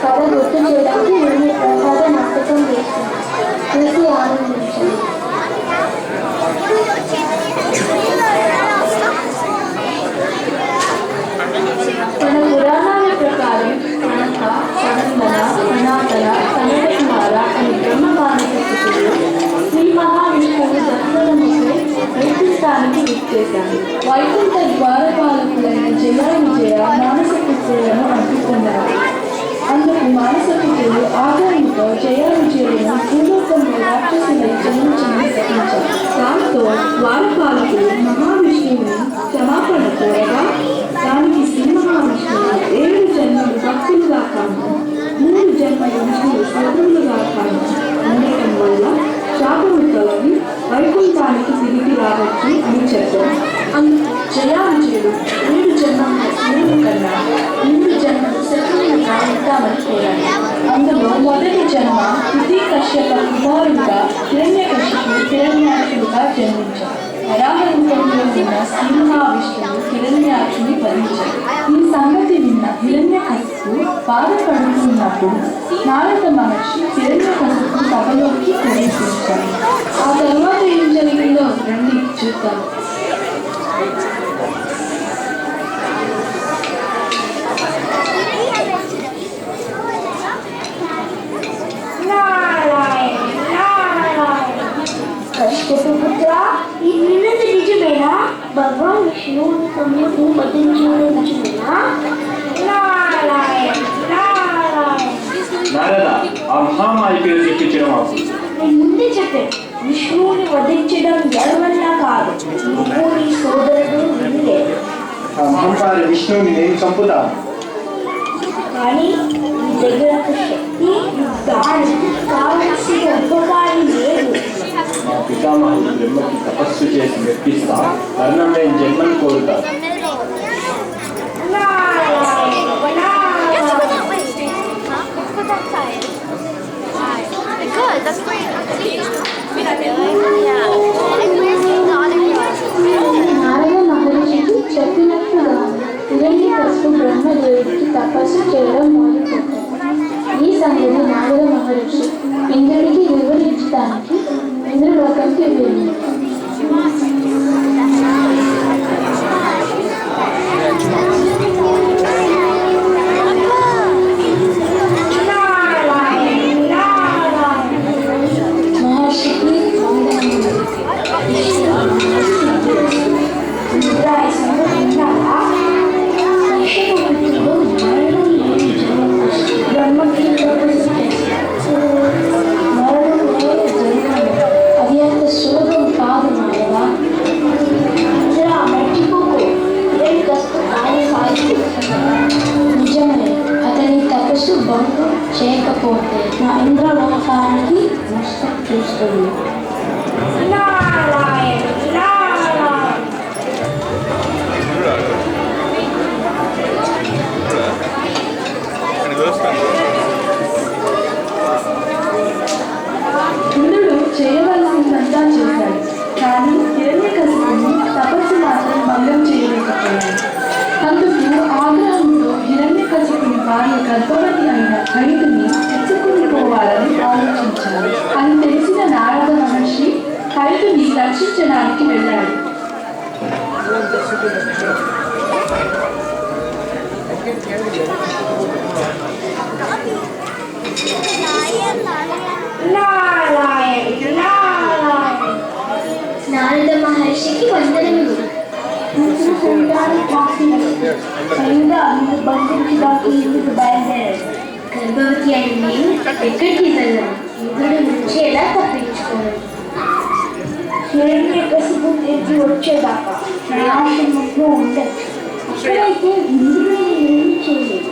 కథ గుర్తు చేయడానికి కథ నాటకం చేస్తుంది. చూసి ఆనందించండి. మన పురాణాల ప్రకారం కనక, కనందన, కనాతల, కనకకుమార అని బ్రహ్మ మానసికులు శ్రీ మహావిష్ణువు దర్శనముకు వైకుంఠానికి విచ్చేశారు. వైకుంఠ ద్వారపాలకులైన జయ విజయ మానస పుత్రులను అందుకున్నారు. అందుకు మానస పుత్రులు ఆగ్రహంతో జయ విజయులను భూలోకంలో రాక్షసులై జన్మించమని శపించారు. దాంతో ద్వారపాలకులు మహావిష్ణువుని క్షమాపణ కోరగా దానికి శ్రీ మహావిష్ణువు 7 జన్మలు భక్తులుగా కాను 3 జన్మలు విష్ణువు సోదరులుగా కాను ఉండటం వల్ల శాపము తొలగి వైకుంఠానికి తిరిగి రావచ్చు అని చెప్పారు. అందుకు జయా విజయుడు 7 జన్మలు శివుడు కన్నా 3 జన్మలు శత్రువులుగా ఉంటామని కోరాడు. అందులో మొదటి జన్మ హిరణ్యకశ్యప కుమారుడుగా హిరణ్యకశిపుడు హిరణ్యాక్షుడుగా జన్మించాడు. వరాహరూపంలో ఉన్న శ్రీ మహావిష్ణువు హిరణ్యాక్షుని వధించాడు. ఈ సంగతి విన్న హిరణ్యకశిపుడు బాధపడుతున్నప్పుడు నారద మహర్షి హిరణ్యకశిపుడు సభలోకి ప్రవేశించాడు. ఆ తర్వాత ఏం జరిగిందో రండి చూద్దాం. కశ్యపపుత్ర, ఈ విన్నది నిజమేనా? భగవాన్ విష్ణువు తమ్ముడు వధించడం నిజమేనా? నేను ముందే చెప్పాను, విష్ణువుని వధించడం ఎవరి వల్ల కాదు, నువ్వు నీ సోదరుడు వినలేదు. విష్ణువుని నేను చంపుతాను, కానీ నీ దగ్గర శక్తి యుద్ధానికి కావలసిన ఉపకారం లేదు. మా పితామహుడు బ్రహ్మకి తపస్సు చేసి మెప్పిస్తా, మరణం నేను జన్మని కోరుతాను. నారద మహర్షికి చెప్పినట్టుగా హిరణ్యకశిపుడు బ్రహ్మదేవుడికి తపస్సు చేయడం మొదలుపెట్టాడు. ఈ సంగతి నారద మహర్షి ఇంద్రుడికి వివరించడానికి ఇంద్రలోకంకి వెళ్ళింది. నిజమే, అతని తపస్సు భంగం చేయకపోతే నా ఇంద్రలోకానికి నష్టం చూస్తుంది. ఇంద్రుడు చేయవలసిందంతా చేశాడు, కానీ హిరణ్యకశిపుని తపస్సు మాత్రం భంగం చేయలేకపోయాడు. అందుకు ఆగ్రహంతో హిరణ్యకశిపుని భార్య గర్భవతి అయిన ఖైదుని ఎత్తుకుని పోవాలని ఆలోచించాడు. అని తెలిసిన నారద మహర్షి ఖైదుని రక్షించడానికి వెళ్ళాడు. నారద మహర్షికి వందనములు. గర్భవతి అని నేను ఎక్కడికి వెళ్ళను, ఇంద్రుడి నుంచి ఎలా తప్పించుకోను? హిరణ్యకశిపుడు తిరిగి వచ్చేదాకా ప్రయాసంలో ఉండదు, అప్పుడైతే ఇంద్రుడిని ఏమి చేయలేదు.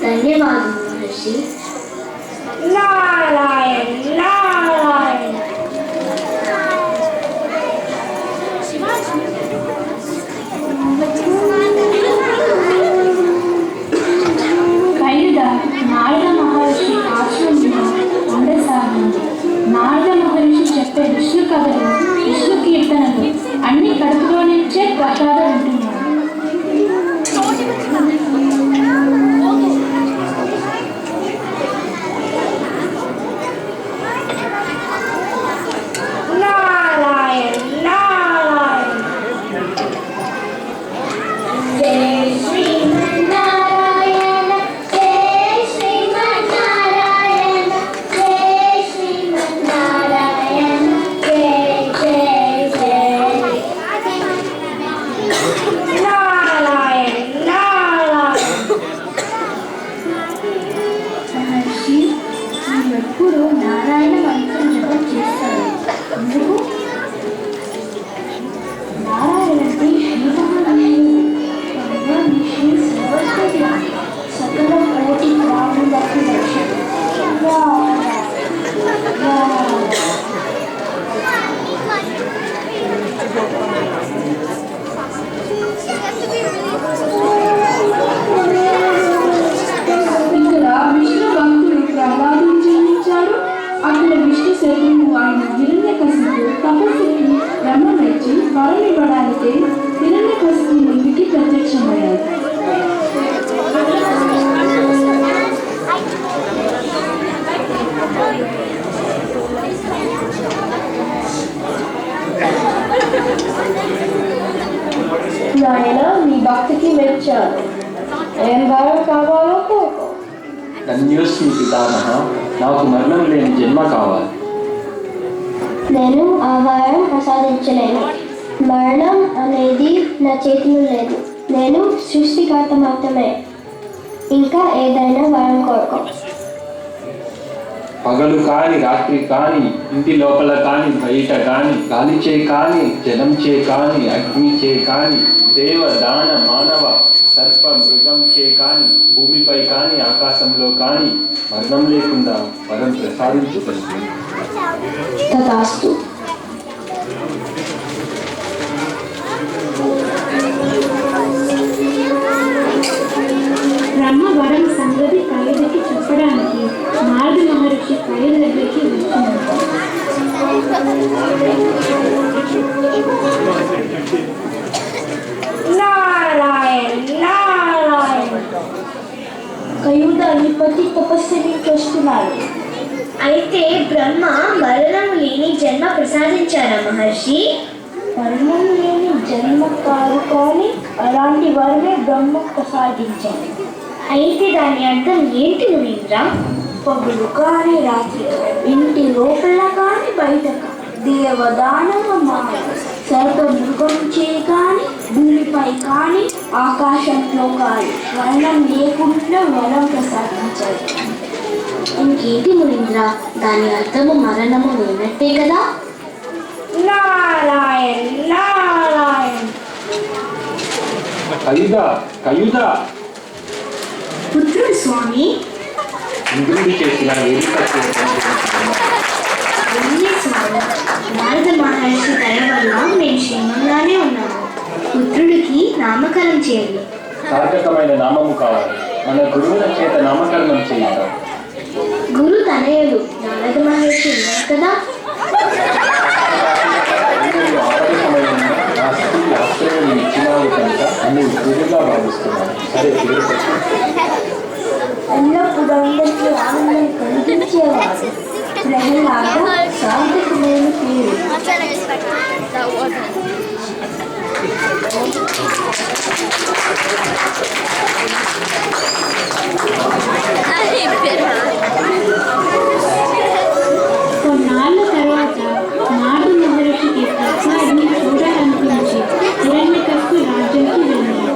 ధన్యవాదం మహర్షి. నారాయణ నారాయణ. ఖైదుడ నారద మహర్షి ఆశ్రమంలో ఉండసాగింది. నారద మహర్షి చెప్పే విష్ణు కథలు, విష్ణు కీర్తనలు అన్ని కడుపులో నుంచే ప్రసాదం ఉంటున్నాడు. నారాయణ మంత్రం జపం చేస్తాడు. ఎందుకు? నారాయణ అంటే శ్రీ సరస్వతి సకల కోటి ప్రాణులకు రక్షణ. ఇక్కడ విష్ణు భక్తుడు ప్రహ్లాదుని జన్మించాడు. అక్కడ విష్ణు శత్రువు ఆయన హిరణ్యకశిపుడు తపస్సుకి బ్రహ్మ మెచ్చి వరం ఇవ్వడానికి హిరణ్యకశిపుని ముందుకి ప్రత్యక్షమయ్యాడు. నాయన మీ భక్తికి మెచ్చాను. ఏం వరం కావాలో కోరుకో. ధన్యోస్మి పితామహ, నాకు మరణం లేని జన్మ కావాలి. నేను ఆ వరం ప్రసాదించలేను. మరణం అనేది నా చేతిలో లేదు. నేను సృష్టికర్త మాత్రమే. ఇంకా ఏదైనా వరం కోరుకో. పగలు కాని రాత్రి కాని ఇంటి లోపల కాని బయట కాని గాలి చే కాని జలం చే కాని అగ్ని చే కాని దేవ దాన మానవ సర్ప మృగం చే కాని భూమిపై కాని ఆకాశంలో కాని మరణం లేకుండా వరం ప్రసాదించు తండ్రి. తథాస్తు. బ్రహ్మ వరం సంగతి కైదకి చెప్పడానికి నారద మహర్షి కైద దగ్గరికి వచ్చినాడు. నారాయణ నారాయణ. కయుధ అధిపతి తపస్సుని చూస్తున్నాడు. అయితే బ్రహ్మ మరణం లేని జన్మ ప్రసాదించారా మహర్షి? మరణం లేని జన్మ కాదు, కానీ అలాంటి వరమే బ్రహ్మ ప్రసాదించాడు. అయితే దాని అర్థం ఏంటి మునీంద్ర? పగులు కానీ రాత్రి, ఇంటి లోపల కానీ బయట కానీ, దేవదానవ మానవ సర్ప మృగం చే కానీ భూమిపై కానీ ఆకాశంలో కానీ మరణం లేకుండా వరం ప్రసాదించాడు. ఇంకేంటి మునీంద్ర, దాని అర్థము మరణము లేనట్టే కదా? నారాయణ నారాయణ. కయుధ పుత్రుడు స్వామి. ఇంద్రుడి చేసిన వేదిక స్వామి, నారద మహర్షి దయ వల్ల మేము క్షేమంగానే ఉన్నాము. పుత్రుడికి నామకరణం చేయండి. సార్థకమైన నామము కావాలి. మన గురువుల చేత నామకరణం చేయాలి. గురు తనయులు నారద మహర్షి ఉన్నారు కదా. ఆపద సమయంలో నా స్థితికి ఆశ్రయం ఇచ్చినావు కనుక అన్ని గురువుగా భావిస్తున్నాను. సరే, ఎల్లప్పుడూ అందరికీ ఆనందం కలిగించేవాడు. ప్రహ్లాద సార్థకమైన పేరు. కొన్నాళ్ళ తర్వాత నారద మహర్షికి ప్రసాద్ని చూడాలనిపించి హిరణ్యకశిపుడు రాజ్యానికి వెళ్ళాడు.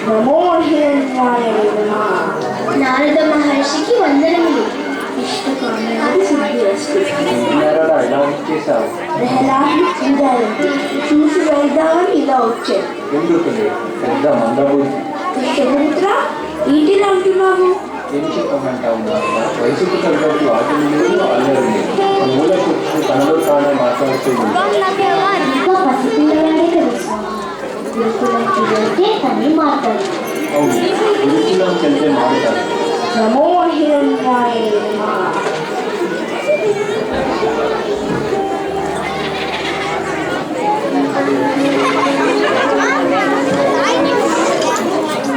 నమో హిరణ్యాయ నమః. నారద మహర్షికి వందనములు. ఇష్టకామ్యాది సిద్ధిరస్తు. విన్నారా ఇలా చేశావు? ప్రహ్లాదుని చూడాలంటే చూసి వెళ్దామని ఇలా వచ్చాడు. ఎందుకు పెద్ద మందబుద్ధి. కృష్ణపుత్ర, ఈటిని అంటున్నావు? ఏం చెప్పమంటావు? వయసుకు తగ్గట్టు ఆటలు లేవు, అల్లరి లేవు. మూల కూర్చుని తనలో తానే మాట్లాడుతూ ఉంది. ఇంకా పసిపిల్లవాడే కదా స్వామి. గురుకులంకి వెళ్తే తనే మాట్లాడు. అవును, గురుకులం చెందే మారుతారు. నమో హిరణ్యాయ నమః.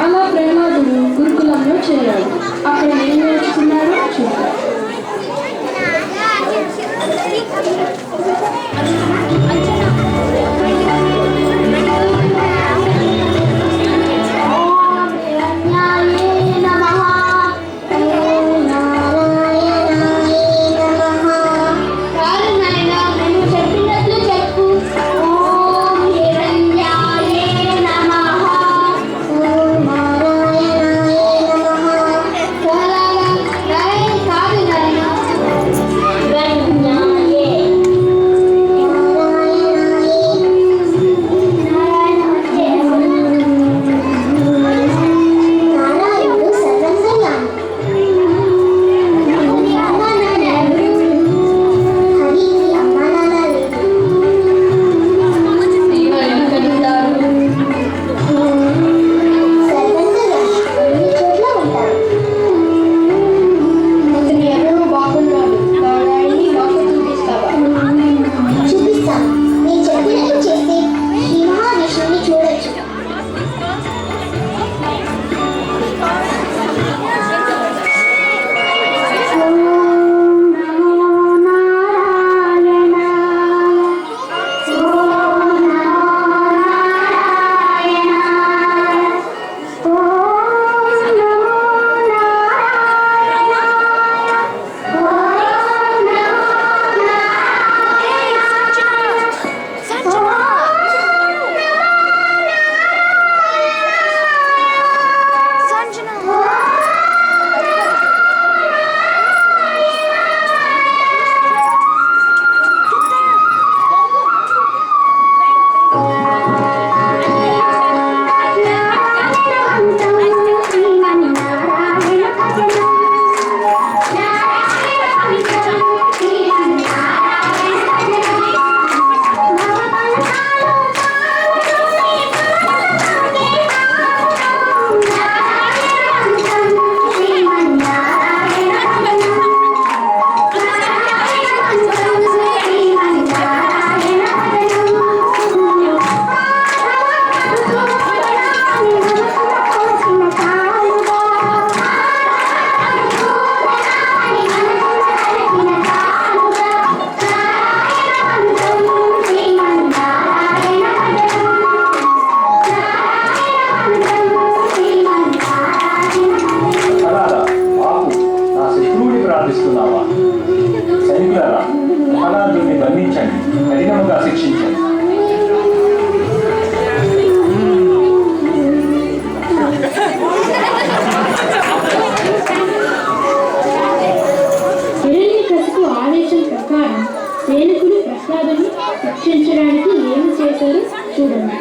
అలా ప్రహ్లాదుడు గురుకులంలో చేరాడు. అక్కడ ఏం నేర్చుకున్నాడో చూద్దాం. ఓం హిరణ్యాయ నమః. ఓం నారాయణాయ సేవకులు ప్రసాదుని రక్షించడానికి ఏమి చేశారు చూడండి.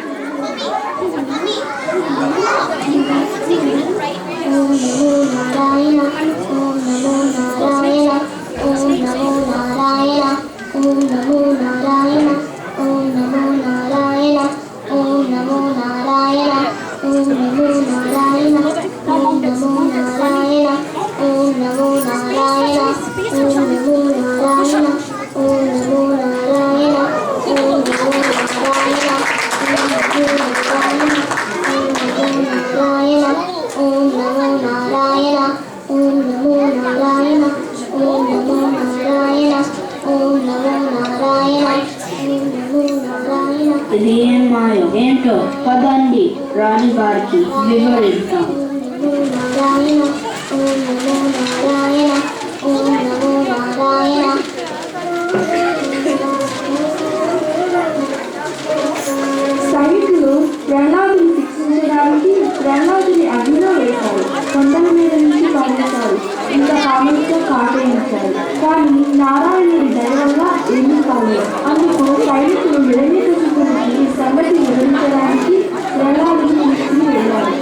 ఓం నమో నారాయణ ఓం నమో నారాయణ ఓం నమో నారాయణ ఓం నమో నారాయణ ఓం నమో నారాయణ ఓం నమో నారాయణ ఓం నమో నారాయణ ఓం నమో నారాయణ ఓం నమో నారాయణ ఓం నమో నారాయణ ఓం నమో నారాయణ ఓం నమో నారాయణ ఓం నమో నారాయణ ఓం నమో నారాయణ ఓం నమో నారాయణ ఓం నమో నారాయణ ఓం నమో నారాయణ. ఇది ఏం మాయం ఏంటో పదండి రాణి గారికి వివరిద్దాం. ఓం నమో నారాయణ ఓం నమో నారాయణ ఓం నమో నారాయణ. సైనికులు ప్రహ్లాదుని శిక్షించడానికి ప్రహ్లాదుని అగ్నిలో వేశారు, కొండల మీద నుంచి పారేశారు, ఇంకా కాములతో కాటేయించారు. కానీ నారాయణుడి దయ వల్ల ఏమీ కాలేదు. అందుకు సైనికులు హిరణ్యకశిపునికి ఈ సంగతి వివరించడానికి ప్రహ్లాదుని తీసుకుని వెళ్ళారు.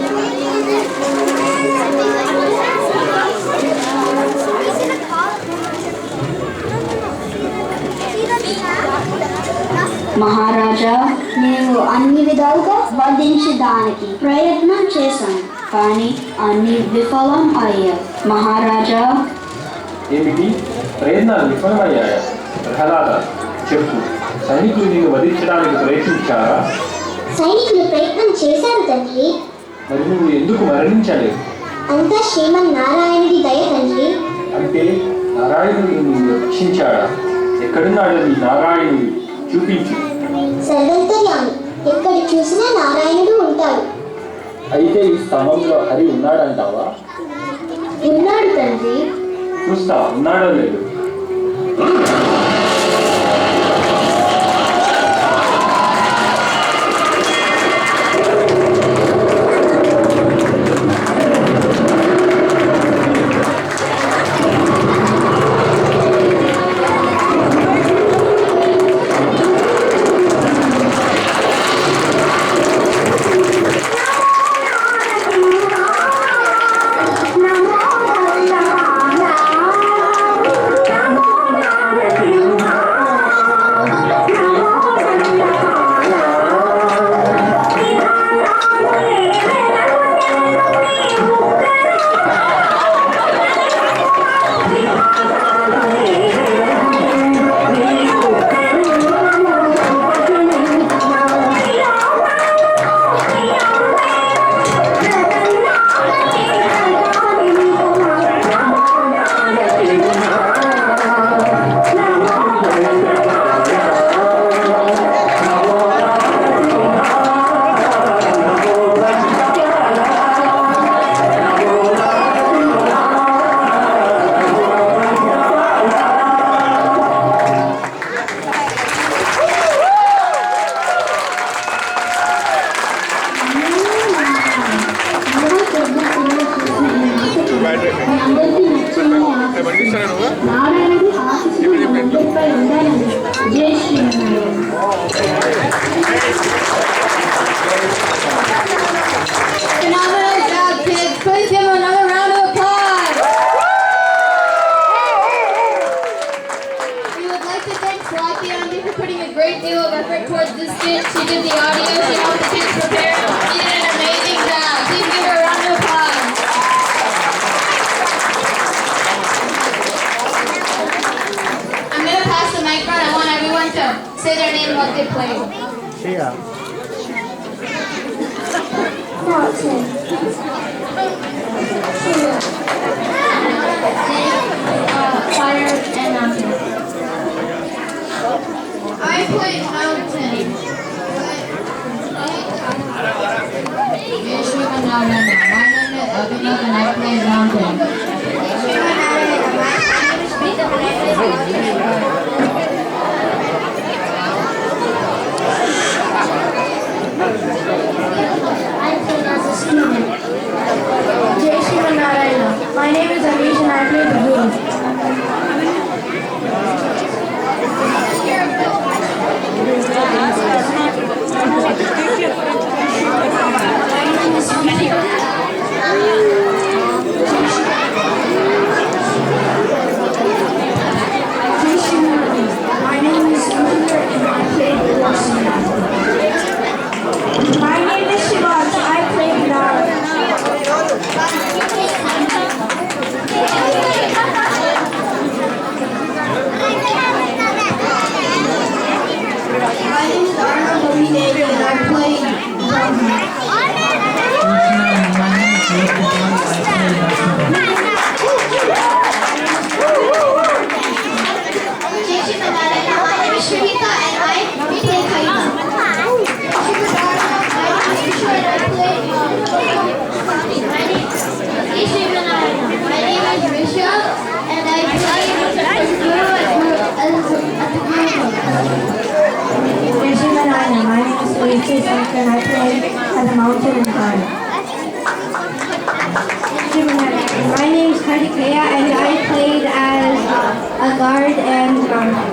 మహారాజా, నేను అన్ని విధాలుగా వధించడానికి ప్రయత్నం చేశాను, కానీ అన్ని విఫలం అయ్యాయి. మహారాజా, ఏమిటి ప్రయత్నాలు విఫలమయ్యాయా? ప్రహ్లాద, చెప్పు, సైనికులు నిన్ను వధించడానికి ప్రయత్నించారా? సైనికులు ప్రయత్నం చేశారు తండ్రి. మరి నువ్వు ఎందుకు మరణించలేదు? అంతా శ్రీమన్నారాయణుడి దయ తండ్రి. అంటే నారాయణుడు నిన్ను రక్షించాడా? ఎక్కడున్నాడు నీ నారాయణుడు? చూపించు. సర్వంతర్యామి, ఎక్కడ చూసినా నారాయణుడు ఉంటాడు. అయితే ఈ స్తంభంలో హరి ఉన్నాడంటావా? ఉన్నాడు తండ్రి. చూస్తా ఉన్నాడో లేదు. నారాయణుడు ఆశీస్సులు అందరిపై ఉండాలని. జై Srimannarayana. Phenomenal job, kids. Please give them another round of applause. We would like to thank Swati Andy for putting a great deal of effort towards this skit. She did the audio, she helped the kids prepare. She did an amazing job. Please give her a round of applause. I'm going to pass the mic around. I want everyone to say their name and what they played. Fire and mountain. I played mountain. Vishwakanarayana. My name is Abhinav and I played mountain. Jai Shrimanarayana. My name is Anish and I play the flute. and I played at the Manana. My name is Luigi and I played at the mountain and garden. My name is Kartikeya and I played as a guard and